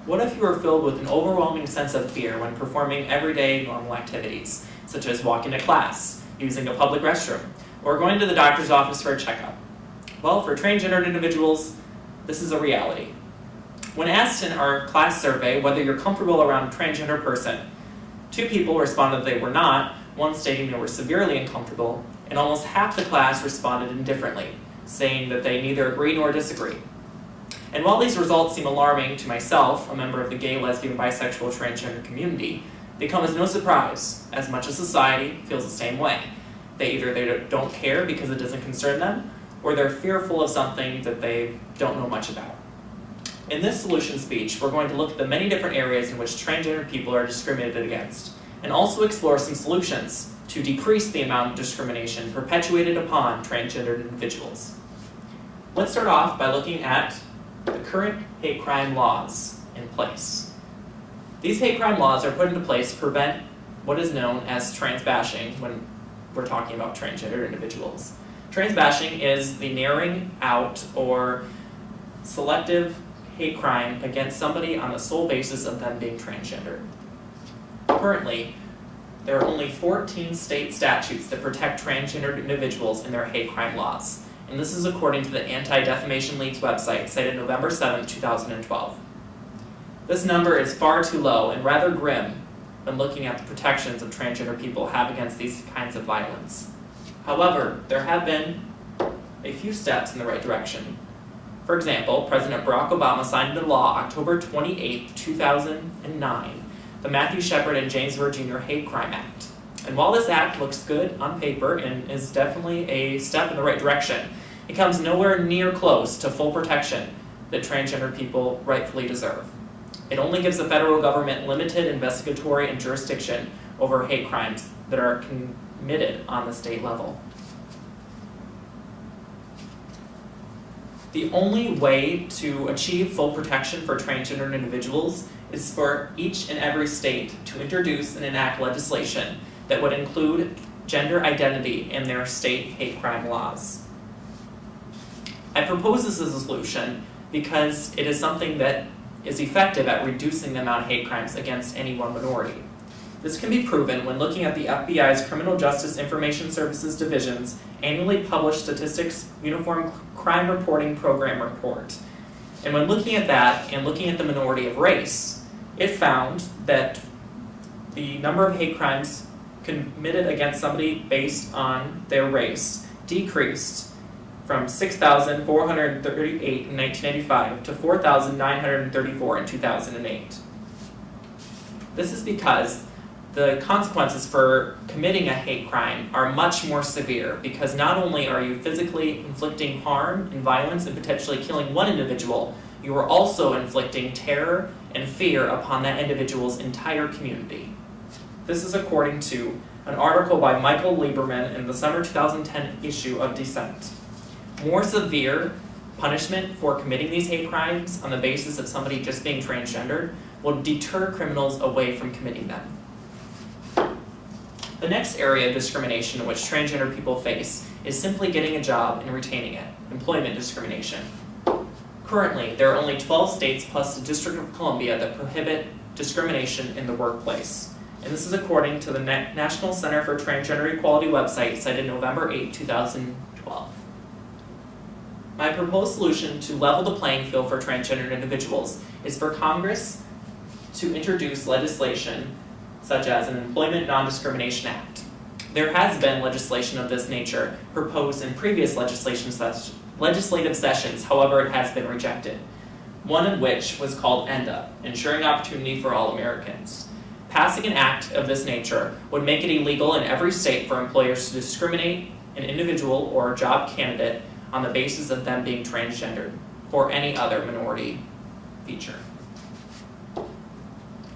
What if you were filled with an overwhelming sense of fear when performing everyday normal activities, such as walking to class, using a public restroom, or going to the doctor's office for a checkup? Well, for transgendered individuals, this is a reality. When asked in our class survey whether you're comfortable around a transgender person, 2 people responded they were not, one stating they were severely uncomfortable, and almost half the class responded indifferently, saying that they neither agree nor disagree. And while these results seem alarming to myself, a member of the gay, lesbian, bisexual, transgender community, they come as no surprise, as much as society feels the same way. Either they don't care because it doesn't concern them, or they're fearful of something that they don't know much about. In this solution speech, we're going to look at the many different areas in which transgender people are discriminated against, and also explore some solutions to decrease the amount of discrimination perpetuated upon transgendered individuals. Let's start off by looking at the current hate crime laws in place. These hate crime laws are put into place to prevent what is known as trans bashing when we're talking about transgender individuals. Trans bashing is the narrowing out or selective hate crime against somebody on the sole basis of them being transgender. Currently, there are only 14 state statutes that protect transgender individuals in their hate crime laws, and this is according to the Anti-Defamation League's website, cited November 7, 2012. This number is far too low and rather grim when looking at the protections of transgender people have against these kinds of violence. However, there have been a few steps in the right direction. For example, President Barack Obama signed into law October 28, 2009, the Matthew Shepard and James Burr Jr. Hate Crime Act. And while this act looks good on paper and is definitely a step in the right direction, it comes nowhere near close to full protection that transgender people rightfully deserve. It only gives the federal government limited investigatory and jurisdiction over hate crimes that are committed on the state level. The only way to achieve full protection for transgender individuals is for each and every state to introduce and enact legislation that would include gender identity in their state hate crime laws. I propose this as a solution because it is something that is effective at reducing the amount of hate crimes against any one minority. This can be proven when looking at the FBI's Criminal Justice Information Services Division's annually published Statistics Uniform Crime Reporting Program report. And when looking at that and looking at the minority of race, it found that the number of hate crimes committed against somebody based on their race decreased from 6,438 in 1985 to 4,934 in 2008. This is because the consequences for committing a hate crime are much more severe, because not only are you physically inflicting harm and violence and potentially killing one individual, you are also inflicting terror and fear upon that individual's entire community. This is according to an article by Michael Lieberman in the summer 2010 issue of Dissent. More severe punishment for committing these hate crimes on the basis of somebody just being transgendered will deter criminals away from committing them. The next area of discrimination in which transgender people face is simply getting a job and retaining it, employment discrimination. Currently, there are only 12 states plus the District of Columbia that prohibit discrimination in the workplace. And this is according to the National Center for Transgender Equality website, cited November 8, 2012. My proposed solution to level the playing field for transgender individuals is for Congress to introduce legislation such as an Employment Non-Discrimination Act. There has been legislation of this nature proposed in previous legislative sessions, however it has been rejected. One of which was called ENDA, Ensuring Opportunity for All Americans. Passing an act of this nature would make it illegal in every state for employers to discriminate an individual or a job candidate on the basis of them being transgendered or any other minority feature.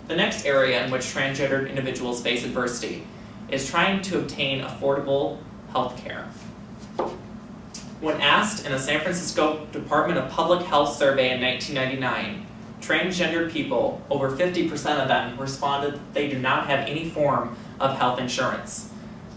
The next area in which transgendered individuals face adversity is trying to obtain affordable health care. When asked in a San Francisco Department of Public Health survey in 1999, transgendered people, over 50% of them, responded that they do not have any form of health insurance.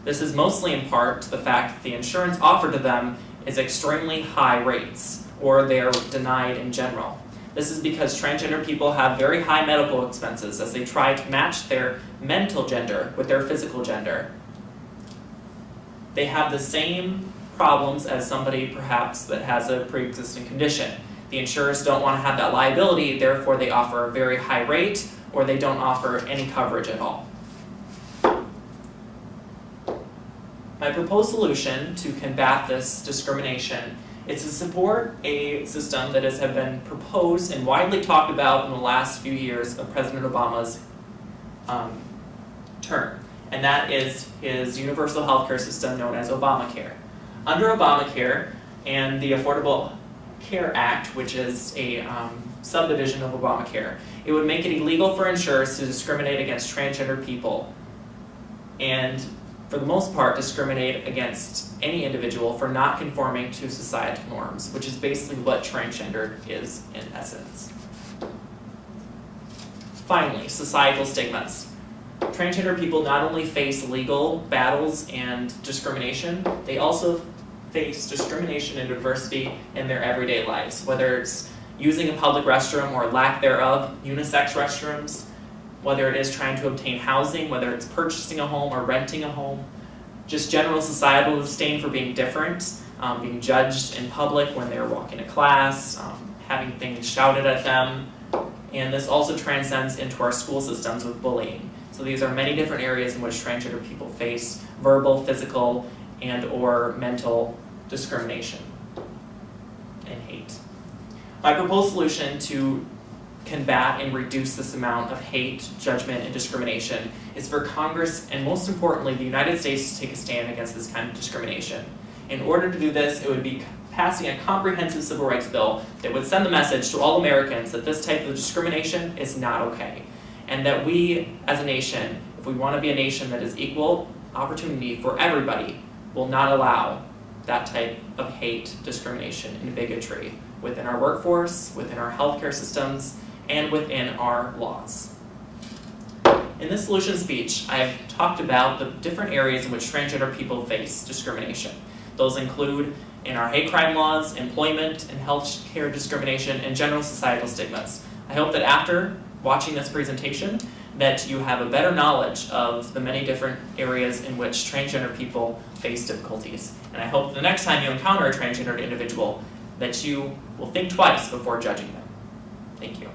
This is mostly in part to the fact that the insurance offered to them is extremely high rates, or they are denied in general. This is because transgender people have very high medical expenses as they try to match their mental gender with their physical gender. They have the same problems as somebody perhaps that has a pre-existing condition. The insurers don't want to have that liability, therefore they offer a very high rate, or they don't offer any coverage at all. My proposed solution to combat this discrimination is to support a system that has been proposed and widely talked about in the last few years of President Obama's term, and that is his universal health care system known as Obamacare. Under Obamacare and the Affordable Care Act, which is a subdivision of Obamacare, it would make it illegal for insurers to discriminate against transgender people and, for the most part, discriminate against any individual for not conforming to societal norms, which is basically what transgender is in essence. Finally, societal stigmas. Transgender people not only face legal battles and discrimination, they also face discrimination and diversity in their everyday lives, whether it's using a public restroom or lack thereof, unisex restrooms, whether it is trying to obtain housing, whether it's purchasing a home or renting a home, just general societal disdain for being different, being judged in public when they're walking to class, having things shouted at them, and this also transcends into our school systems with bullying. So these are many different areas in which transgender people face verbal, physical, and or mental discrimination and hate. My proposed solution to combat and reduce this amount of hate, judgment, and discrimination is for Congress, and most importantly, the United States, to take a stand against this kind of discrimination. In order to do this, it would be passing a comprehensive civil rights bill that would send the message to all Americans that this type of discrimination is not okay, and that we, as a nation, if we want to be a nation that is equal opportunity for everybody, will not allow that type of hate, discrimination, and bigotry within our workforce, within our healthcare systems, and within our laws. In this solution speech, I have talked about the different areas in which transgender people face discrimination. Those include in our hate crime laws, employment and health care discrimination, and general societal stigmas. I hope that after watching this presentation, that you have a better knowledge of the many different areas in which transgender people face difficulties. And I hope the next time you encounter a transgender individual that you will think twice before judging them. Thank you.